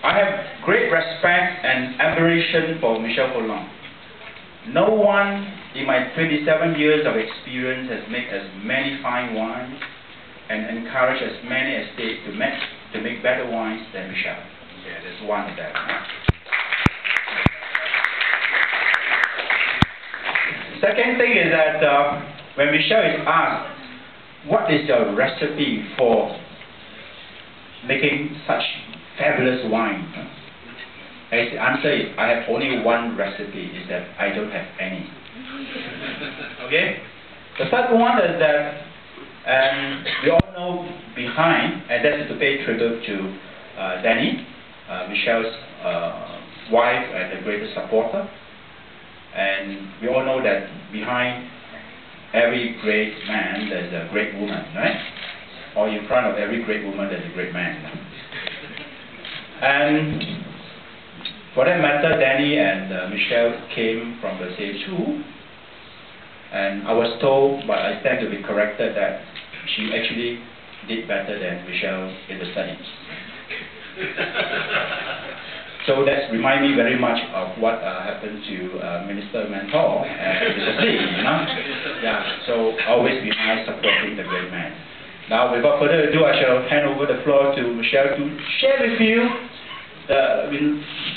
I have great respect and admiration for Michel Roland. No one in my 27 years of experience has made as many fine wines and encouraged as many estates to make better wines than Michel. Yeah, there's one of them. Second thing is that when Michel is asked, what is your recipe for making such fabulous wine? His answer is, I have only one recipe, is that I don't have any. Okay? The third one is that, and we all know behind, and that is to pay tribute to Danny, Michel's wife and the greatest supporter. And we all know that behind every great man, there's a great woman, right? Or in front of every great woman, there's a great man. And for that matter, Danny and Michel came from the same school. And I was told, but I stand to be corrected, that she actually did better than Michel in the studies. So that reminds me very much of what happened to Minister Mentor and Mr. C, you know? Yeah, so always behind supporting the great man. Now, without further ado, I shall hand over the floor to Michel to share with you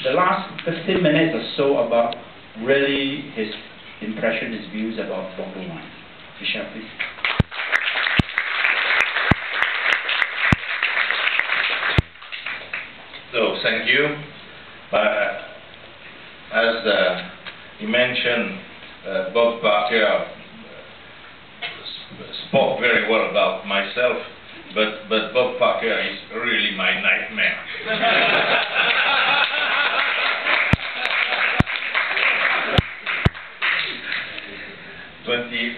the last 15 minutes or so about really his impression, his views about Bordeaux wine. Michel, please. So, thank you. As he mentioned, Bob Parker spoke very well about myself, but Bob Parker is really my nightmare.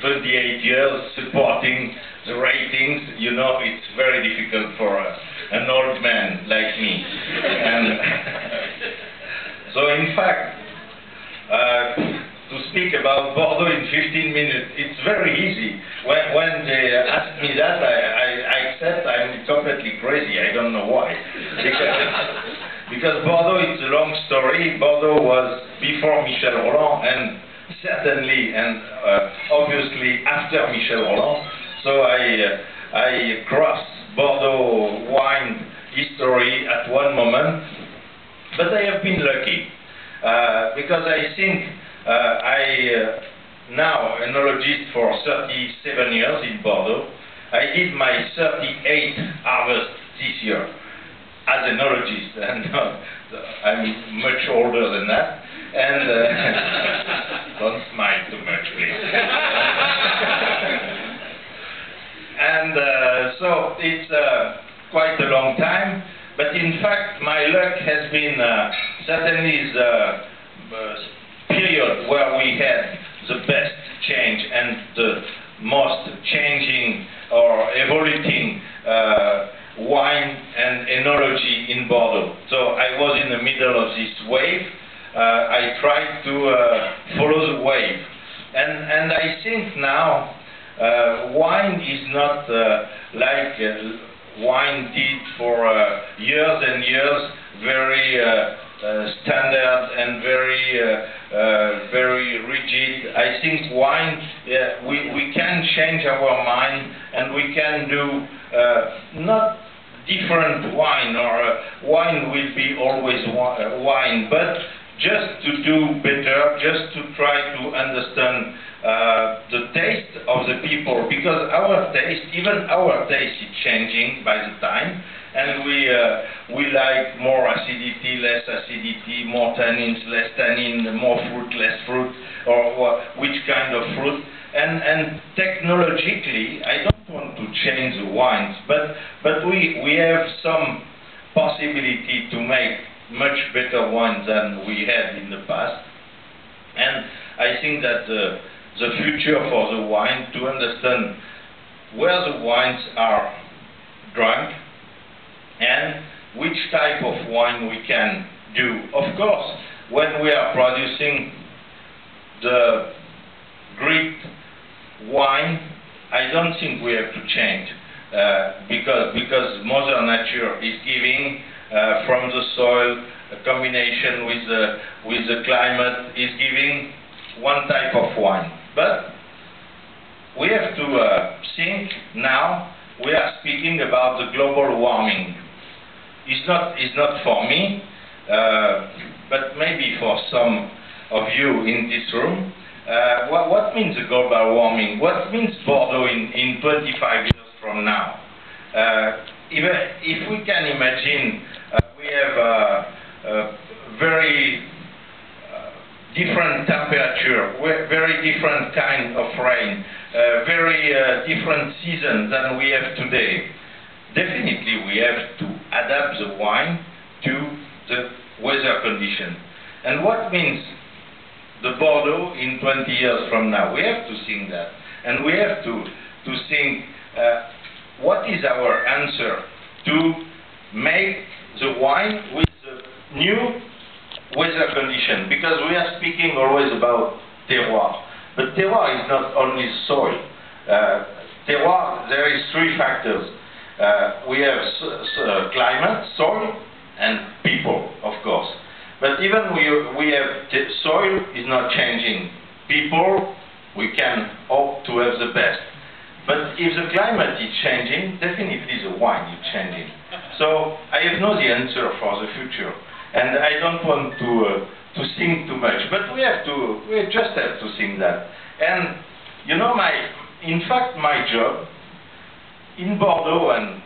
28 years supporting the ratings, you know, it's very difficult for an old man like me. And so in fact, to speak about Bordeaux in 15 minutes, it's very easy. When they ask me that, I accept. I'm completely crazy. I don't know why. Because Bordeaux is a long story. Bordeaux was before Michel Roland, and certainly and obviously after Michel Roland. So I crossed Bordeaux wine history at one moment, but I have been lucky because I think now enologist for 37 years in Bordeaux. I did my 38th harvest this year as enologist, and I'm much older than that. And don't smile too much, please. And so it's quite a long time, but in fact my luck has been certainly the period where we had the best change and the most changing or evolving wine and enology in Bordeaux. So I was in the middle of this wave. I tried to follow the wave, and I think now wine is not like wine did for years and years, very standard and very rigid. I think wine, we can change our mind, and we can do not different wine, or wine will be always wine, but just to do better, just to try to understand the taste of the people, because our taste, even our taste is changing by the time, and we like more acidity, less acidity, more tannins, less tannin, more fruit, less fruit, or which kind of fruit. And technologically, I don't want to change the wines, but we have some possibility to make much better wines than we had in the past. And I think that the future for the wine, to understand where the wines are drunk and which type of wine we can do. Of course, when we are producing the great wine, I don't think we have to change because Mother Nature is giving from the soil, a combination with the climate is giving one type of wine. But we have to think now, we are speaking about the global warming. It's not for me, but maybe for some of you in this room. What means the global warming? What means Bordeaux in 25 years from now? If we can imagine, we have a very different temperature, very different kind of rain, very different season than we have today. Definitely we have to adapt the wine to the weather condition. And what means the Bordeaux in 20 years from now? We have to think that. And we have to think what is our answer to make the wine with the new weather condition, because we are speaking always about terroir. But terroir is not only soil. Terroir, there is three factors. We have climate, soil, and people, of course. But even we have soil is not changing. People, we can hope to have the best. But if the climate is changing, definitely the wine is changing. So I have no the answer for the future. And I don't want to think too much, but we just have to think that. And you know, in fact, my job in Bordeaux and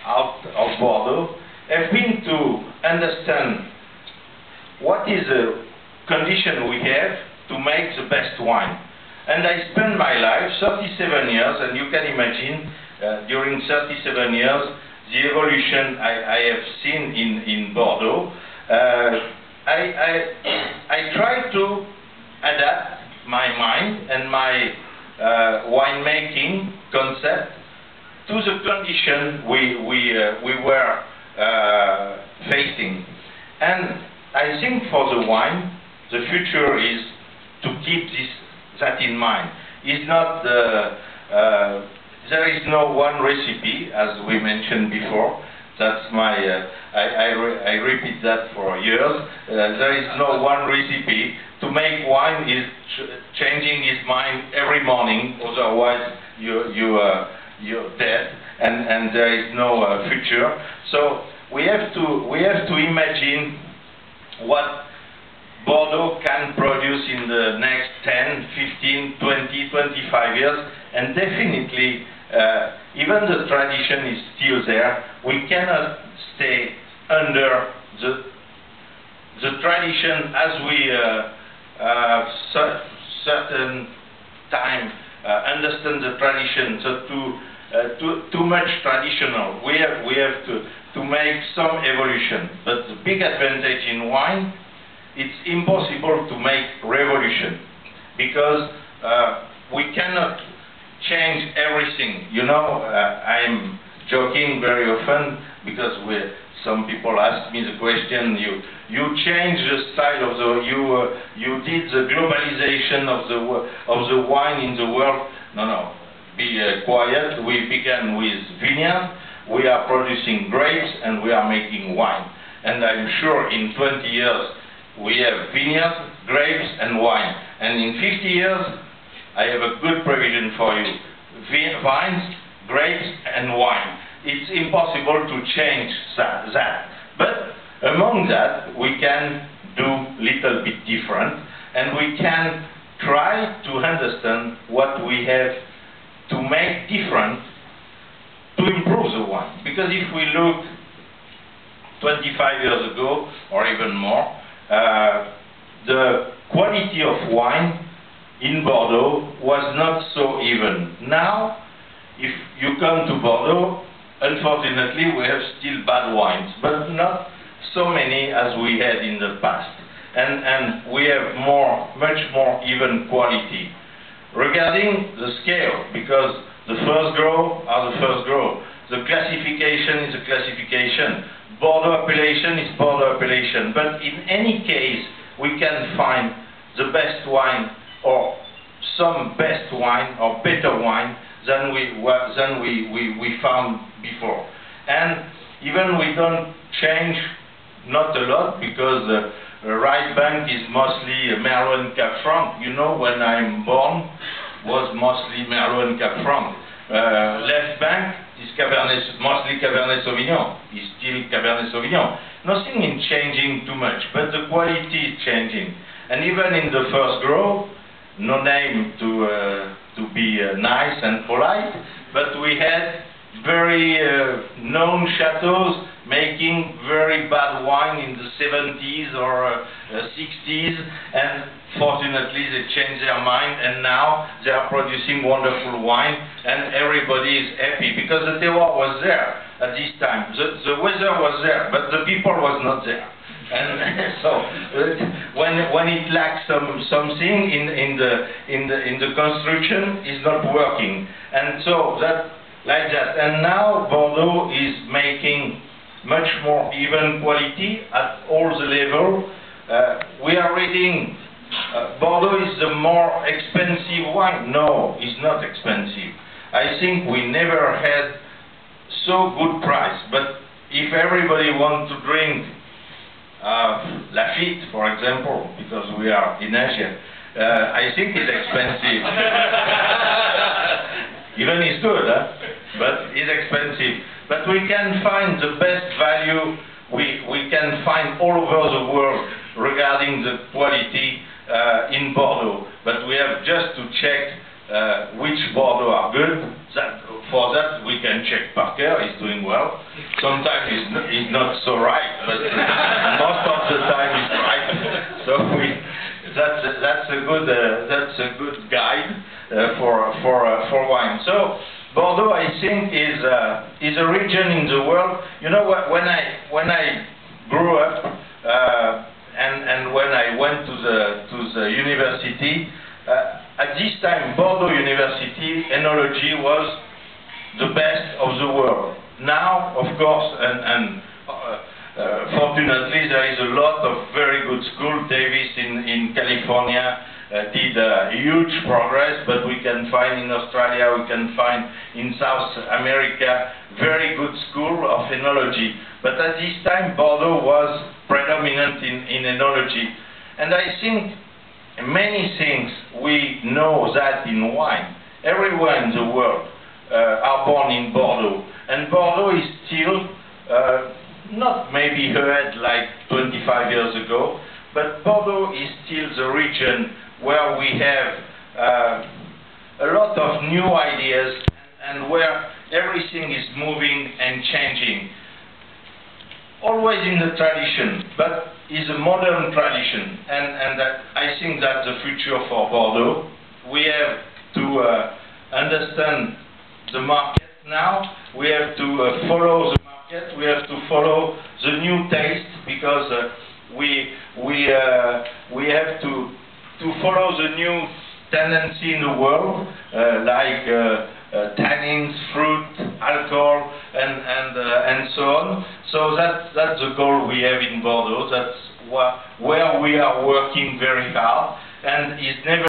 out of Bordeaux have been to understand what is the condition we have to make the best wine. And I spent my life, 37 years, and you can imagine, during 37 years, the evolution I have seen in Bordeaux. I try to adapt my mind and my winemaking concept to the condition we were facing. And I think for the wine, the future is to keep that in mind. It's not there is no one recipe, as we mentioned before. That's my, I repeat that for years. There is no one recipe. To make wine is changing his mind every morning, otherwise you're dead, and there is no future. So we have to imagine what Bordeaux can produce in the next 10, 15, 20, 25 years, and definitely even the tradition is still there. We cannot stay under the tradition as we certain time understand the tradition. So too much traditional. We have to make some evolution. But the big advantage in wine, it's impossible to make revolution, because we cannot change everything. You know, I'm joking very often, because some people ask me the question, you change the style of the, you did the globalization of the wine in the world. No, be quiet. We began with vineyard, we are producing grapes, and we are making wine. And I'm sure in 20 years we have vineyard, grapes, and wine. And in 50 years, I have a good provision for you. Vines, grapes, and wine. It's impossible to change that. But among that, we can do little bit different, and we can try to understand what we have to make different to improve the wine. Because if we look 25 years ago, or even more, the quality of wine in Bordeaux was not so even. Now, if you come to Bordeaux, unfortunately we have still bad wines, but not so many as we had in the past. And we have much more even quality. Regarding the scale, because the first grow are the first grow, the classification is a classification, Bordeaux appellation is Bordeaux appellation, but in any case we can find the best wine, or some best wine, or better wine than we found before. And Even we don't change not a lot, because right bank is mostly Merlot and Cab Franc. You know, when I'm born, was mostly Merlot and Cab Franc. Left bank is mostly Cabernet Sauvignon. Is still Cabernet Sauvignon. Nothing is changing too much, but the quality is changing. And even in the first grow, no name to be nice and polite, but we had very known chateaus making very bad wine in the 70s or 60s, and fortunately they changed their mind, and now they are producing wonderful wine, and everybody is happy because the terroir was there at this time. The weather was there, but the people was not there. And so when it lacks something in the construction, is not working, and so that like that. And now Bordeaux is making much more even quality at all the level. We are reading Bordeaux is the more expensive wine. No, it's not expensive. I think we never had so good price. But if everybody wants to drink Lafitte, for example, because we are in Asia, I think it's expensive. Even it's good, but it's expensive. But we can find the best value we can find all over the world regarding the quality in Bordeaux. But we have just to check which Bordeaux are good. For that we can check Parker, he's doing well. Sometimes he's not so right, but most of the time he's right. So that's a good guide for wine. So Bordeaux, I think, is a region in the world. You know what? When I grew up and when I went to the university, at this time Bordeaux University enology was the best of the world. Now, of course, and fortunately, there is a lot of very good schools. Davis in California did huge progress, but we can find in Australia, we can find in South America, very good school of enology. But at this time, Bordeaux was predominant in enology. And I think many things we know that in wine. Everywhere in the world are born in Bordeaux. And Bordeaux is still not maybe heard like 25 years ago, but Bordeaux is still the region where we have a lot of new ideas and where everything is moving and changing. Always in the tradition, but is a modern tradition, and I think that's the future for Bordeaux. We have to understand the market now. We have to follow the market. We have to follow the new taste, because we have to follow the new tendency in the world, like tannins, fruit, alcohol, and so on. So that's the goal we have in Bordeaux. That's where we are working very hard, and it's never